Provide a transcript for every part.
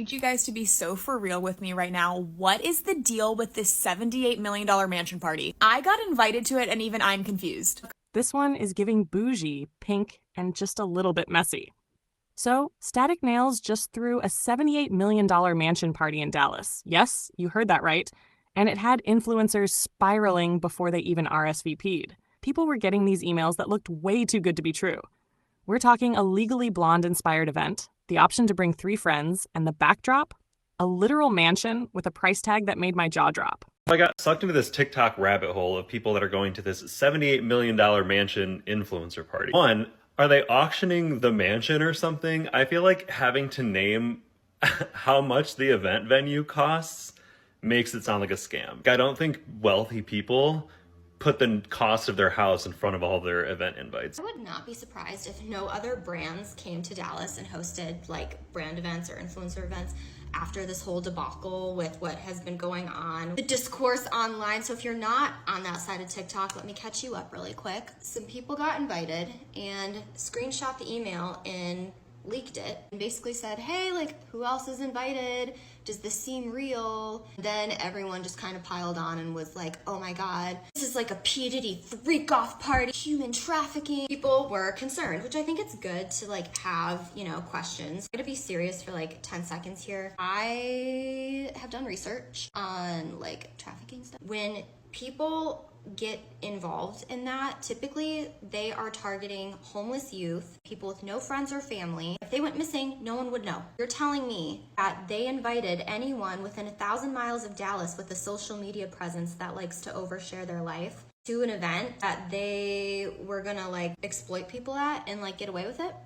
need you guys to be so for real with me right now. What is the deal with this $78 million mansion party? I got invited to it and even I'm confused. This one is giving bougie, pink, and just a little bit messy. So, Static Nails just threw a $78 million mansion party in Dallas. Yes, you heard that right. And it had influencers spiraling before they even RSVP'd. People were getting these emails that looked way too good to be true. We're talking a Legally Blonde-inspired event, the option to bring 3 friends, and the backdrop? A literal mansion with a price tag that made my jaw drop. I got sucked into this TikTok rabbit hole of people that are going to this $78 million mansion influencer party. One, are they auctioning the mansion or something? I feel like having to name how much the event venue costs makes it sound like a scam. I don't think wealthy people put the cost of their house in front of all their event invites. I would not be surprised if no other brands came to Dallas and hosted like brand events or influencer events after this whole debacle with what has been going on, the discourse online. So if you're not on that side of TikTok, let me catch you up really quick. Some people got invited and screenshot the email and leaked it and basically said, hey, like, who else is invited? Does this seem real? Then everyone just kind of piled on and was like, oh my God, this is like a P. Diddy freak-off party, human trafficking. People were concerned, which I think it's good to like have, you know, questions. I'm gonna be serious for like 10 seconds here. I have done research on like trafficking stuff. When people get involved in that, typically they are targeting homeless youth, people with no friends or family. If they went missing, no one would know. You're telling me that they invited anyone within 1,000 miles of Dallas with a social media presence that likes to overshare their life to an event that they were gonna like exploit people at and like get away with it?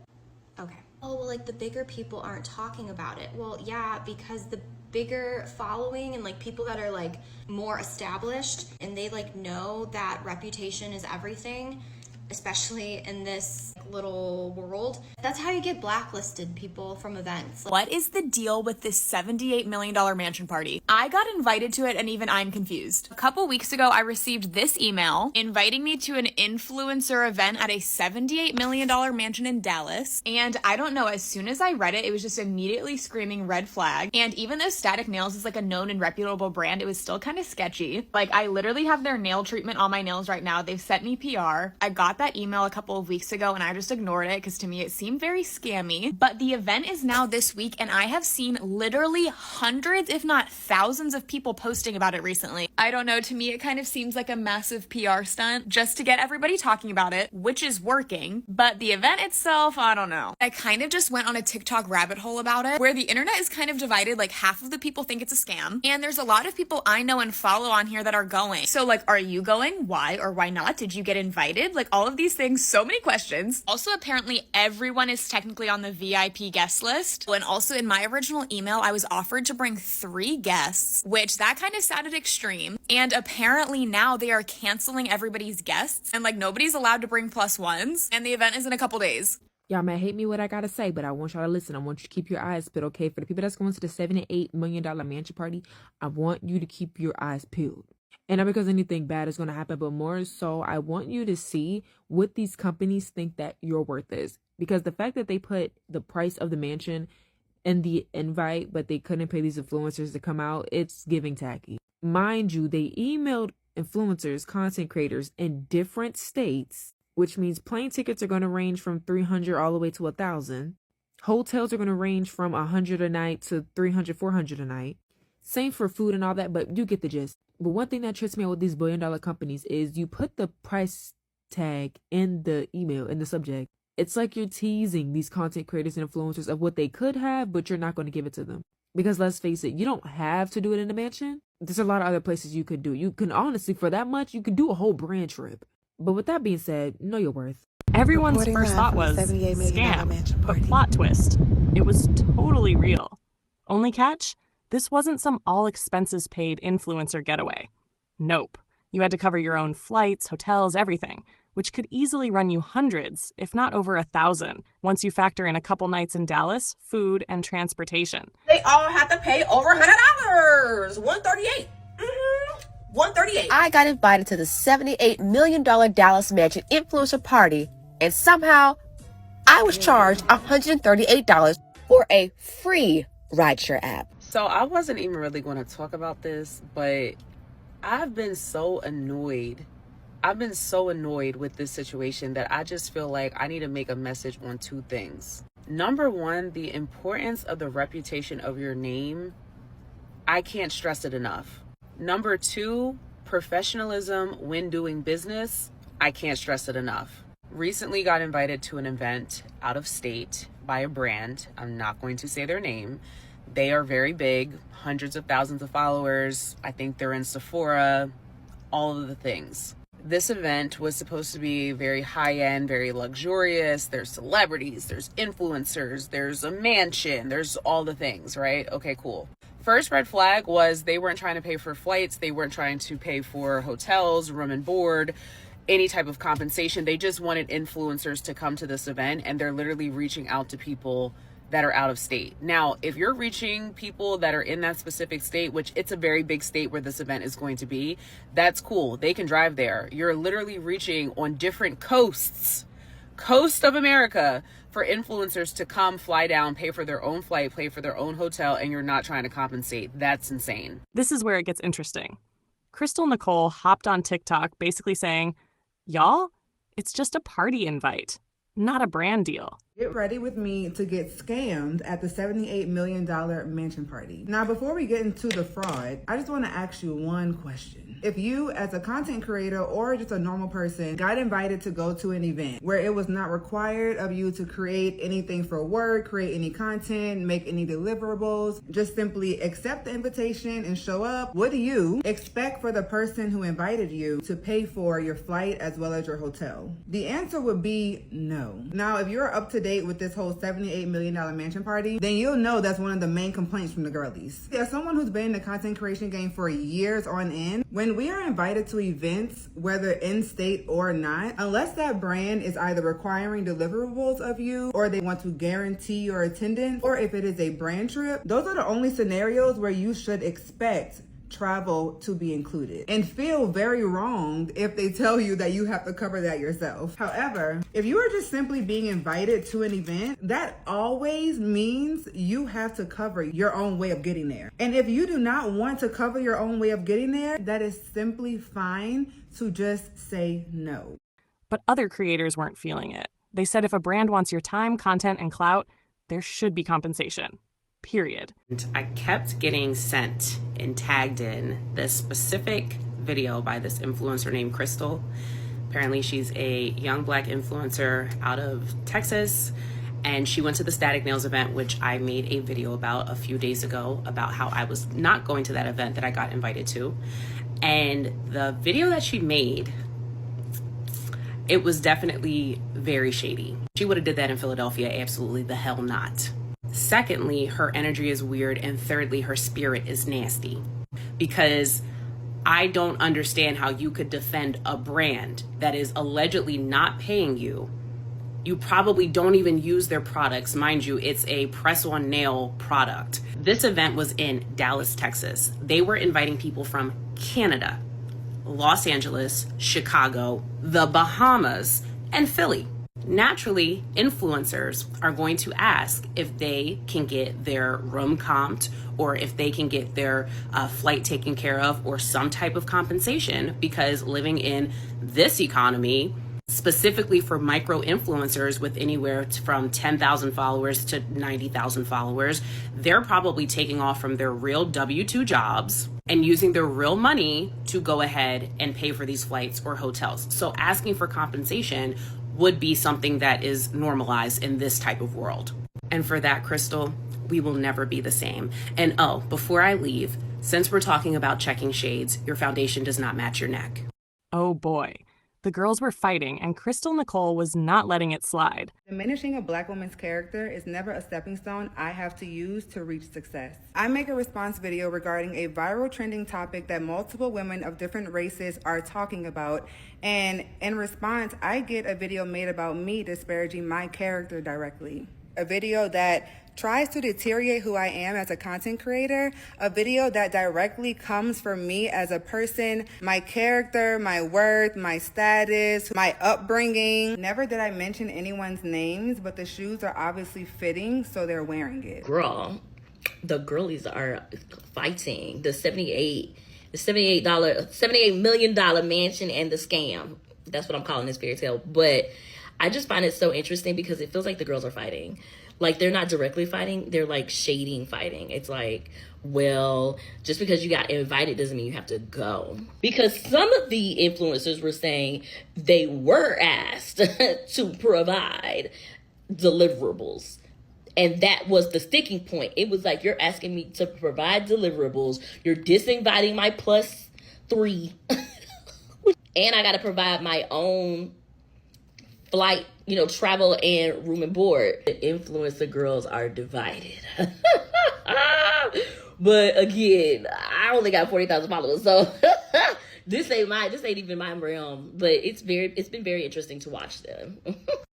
Okay. Oh, well, like the bigger people aren't talking about it. Well, yeah, because the bigger following and like people that are like more established and they like know that reputation is everything, especially in this little world. That's how you get blacklisted people from events. What is the deal with this $78 million mansion party? I got invited to it and even I'm confused. A couple weeks ago, I received this email inviting me to an influencer event at a $78 million mansion in Dallas. And I don't know, as soon as I read it, it was just immediately screaming red flag. And even though Static Nails is like a known and reputable brand, it was still kind of sketchy. Like, I literally have their nail treatment on my nails right now. They've sent me PR. I got that email a couple of weeks ago and I just ignored it because to me it seemed very scammy. But the event is now this week and I have seen literally hundreds, if not thousands of people posting about it recently. I don't know, to me it kind of seems like a massive PR stunt just to get everybody talking about it, which is working. But the event itself, I don't know. I kind of just went on a TikTok rabbit hole about it where the internet is kind of divided. Like half of the people think it's a scam and there's a lot of people I know and follow on here that are going. So like, are you going? Why or why not? Did you get invited? Like all of these things, so many questions. Also, apparently everyone is technically on the VIP guest list. And also in my original email, I was offered to bring 3 guests, which that kind of sounded extreme. And apparently now they are canceling everybody's guests and like nobody's allowed to bring +1s. And the event is in a couple days. Y'all may hate me what I gotta say, but I want y'all to listen. I want you to keep your eyes peeled, okay? For the people that's going to the $78 million mansion party, I want you to keep your eyes peeled. And not because anything bad is going to happen, but more so, I want you to see what these companies think that your worth is. Because the fact that they put the price of the mansion in the invite, but they couldn't pay these influencers to come out, it's giving tacky. Mind you, they emailed influencers, content creators in different states, which means plane tickets are going to range from $300 all the way to $1,000. Hotels are going to range from $100 a night to $300, $400 a night. Same for food and all that, but you get the gist. But one thing that trips me out with these billion-dollar companies is you put the price tag in the email, in the subject. It's like you're teasing these content creators and influencers of what they could have, but you're not going to give it to them. Because let's face it, you don't have to do it in a mansion. There's a lot of other places you could do. You can honestly, for that much, you could do a whole brand trip. But with that being said, know your worth. Everyone's first thought was scam, but plot twist. It was totally real. Only catch? This wasn't some all-expenses-paid influencer getaway. Nope. You had to cover your own flights, hotels, everything, which could easily run you hundreds, if not over 1,000, once you factor in a couple nights in Dallas, food, and transportation. They all had to pay over $100. $138. $138. I got invited to the $78 million Dallas mansion influencer party, and somehow I was charged $138 for a free rideshare app. So I wasn't even really going to talk about this, but I've been so annoyed. I've been so annoyed with this situation that I just feel like I need to make a message on two things. Number one, the importance of the reputation of your name. I can't stress it enough. Number two, professionalism when doing business. I can't stress it enough. Recently got invited to an event out of state by a brand. I'm not going to say their name. They are very big, hundreds of thousands of followers. I think they're in Sephora, all of the things. This event was supposed to be very high-end, very luxurious. There's celebrities, there's influencers, there's a mansion, there's all the things, right? Okay, cool. First red flag was they weren't trying to pay for flights. They weren't trying to pay for hotels, room and board, any type of compensation. They just wanted influencers to come to this event, and they're literally reaching out to people that are out of state. Now, if you're reaching people that are in that specific state, which it's a very big state where this event is going to be, that's cool. They can drive there. You're literally reaching on different coast of America for influencers to come, fly down, pay for their own flight, pay for their own hotel, and you're not trying to compensate. That's insane. This is where it gets interesting. Crystal Nicole hopped on TikTok basically saying, y'all, it's just a party invite, not a brand deal. Get ready with me to get scammed at the $78 million mansion party. Now, before we get into the fraud, I just want to ask you one question. If you, as a content creator or just a normal person, got invited to go to an event where it was not required of you to create anything for work, create any content, make any deliverables, just simply accept the invitation and show up, what do you expect for the person who invited you to pay for your flight as well as your hotel? The answer would be no. Now, if you're up to date with this whole $78 million mansion party, then you'll know that's one of the main complaints from the girlies. As someone who's been in the content creation game for years on end, when we are invited to events, whether in-state or not, unless that brand is either requiring deliverables of you or they want to guarantee your attendance, or if it is a brand trip, those are the only scenarios where you should expect travel to be included and feel very wronged if they tell you that you have to cover that yourself. However, if you are just simply being invited to an event, that always means you have to cover your own way of getting there. And if you do not want to cover your own way of getting there, that is simply fine to just say no. But other creators weren't feeling it. They said if a brand wants your time, content, and clout, there should be compensation. Period. I kept getting sent and tagged in this specific video by this influencer named Crystal. Apparently she's a young Black influencer out of Texas, and she went to the Static Nails event, which I made a video about a few days ago about how I was not going to that event that I got invited to. And the video that she made, it was definitely very shady. She would have did that in Philadelphia, absolutely the hell not. Secondly, her energy is weird. And thirdly, her spirit is nasty. Because I don't understand how you could defend a brand that is allegedly not paying you. You probably don't even use their products. Mind you, it's a press-on nail product. This event was in Dallas, Texas. They were inviting people from Canada, Los Angeles, Chicago, the Bahamas, and Philly. Naturally, influencers are going to ask if they can get their room comped or if they can get their flight taken care of or some type of compensation, because living in this economy, specifically for micro influencers with anywhere from 10,000 followers to 90,000 followers, they're probably taking off from their real W-2 jobs and using their real money to go ahead and pay for these flights or hotels. So asking for compensation would be something that is normalized in this type of world. And for that, Crystal, we will never be the same. And oh, before I leave, since we're talking about checking shades, your foundation does not match your neck. Oh boy. The girls were fighting, and Crystal Nicole was not letting it slide. Diminishing a Black woman's character is never a stepping stone I have to use to reach success. I make a response video regarding a viral trending topic that multiple women of different races are talking about, and in response, I get a video made about me disparaging my character directly. A video that tries to deteriorate who I am as a content creator, a video that directly comes from me as a person, my character, my worth, my status, my upbringing. Never did I mention anyone's names, but the shoes are obviously fitting, so they're wearing it. Girl, the girlies are fighting the $78 million mansion and the scam. That's what I'm calling this fairy tale. But I just find it so interesting because it feels like the girls are fighting. Like, they're not directly fighting, they're like shading fighting. It's like, well, just because you got invited doesn't mean you have to go. Because some of the influencers were saying they were asked to provide deliverables. And that was the sticking point. It was like, you're asking me to provide deliverables. You're disinviting my +3. And I got to provide my own flight, travel and room and board. The influencer girls are divided. But again, I only got 40,000 followers. So this ain't even my realm. But it's been very interesting to watch them.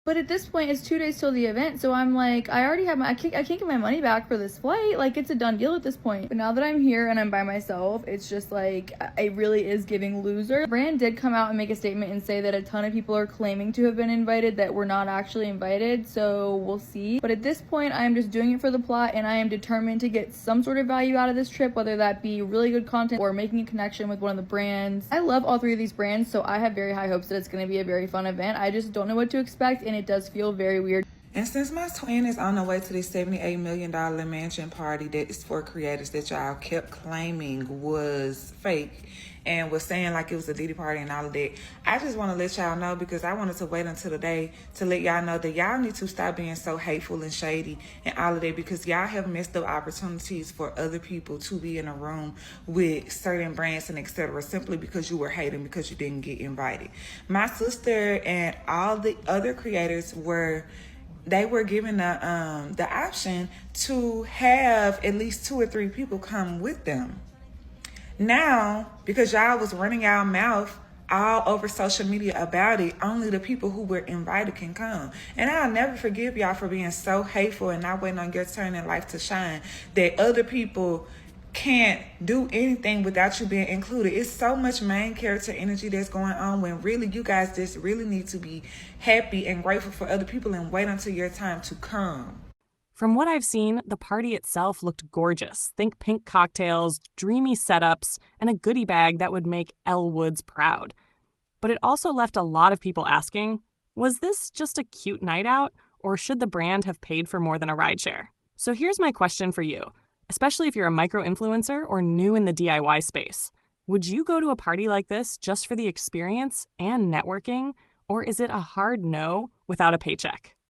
But at this point, it's 2 days till the event, so I'm like, I already have I can't get my money back for this flight. Like, it's a done deal at this point. But now that I'm here and I'm by myself, it's just like, it really is giving loser. The brand did come out and make a statement and say that a ton of people are claiming to have been invited that were not actually invited, so we'll see. But at this point, I am just doing it for the plot, and I am determined to get some sort of value out of this trip, whether that be really good content or making a connection with one of the brands. I love all three of these brands, so I have very high hopes that it's going to be a very fun event. I just don't know what to expect, and it does feel very weird. And since my twin is on the way to this $78 million mansion party that is for creators that y'all kept claiming was fake and was saying like it was a Diddy party and all of that, I just want to let y'all know, because I wanted to wait until the day to let y'all know that y'all need to stop being so hateful and shady and all of that, because y'all have messed up opportunities for other people to be in a room with certain brands and etc. simply because you were hating because you didn't get invited. My sister and all the other creators were given the option to have at least 2 or 3 people come with them. Now, because y'all was running y'all mouth all over social media about it, only the people who were invited can come. And I'll never forgive y'all for being so hateful and not waiting on your turn in life to shine, that other people can't do anything without you being included. It's so much main character energy that's going on, when really you guys just really need to be happy and grateful for other people and wait until your time to come. From what I've seen, the party itself looked gorgeous. Think pink cocktails, dreamy setups, and a goodie bag that would make Elle Woods proud. But it also left a lot of people asking, was this just a cute night out, or should the brand have paid for more than a rideshare? So here's my question for you, especially if you're a micro-influencer or new in the DIY space. Would you go to a party like this just for the experience and networking, or is it a hard no without a paycheck?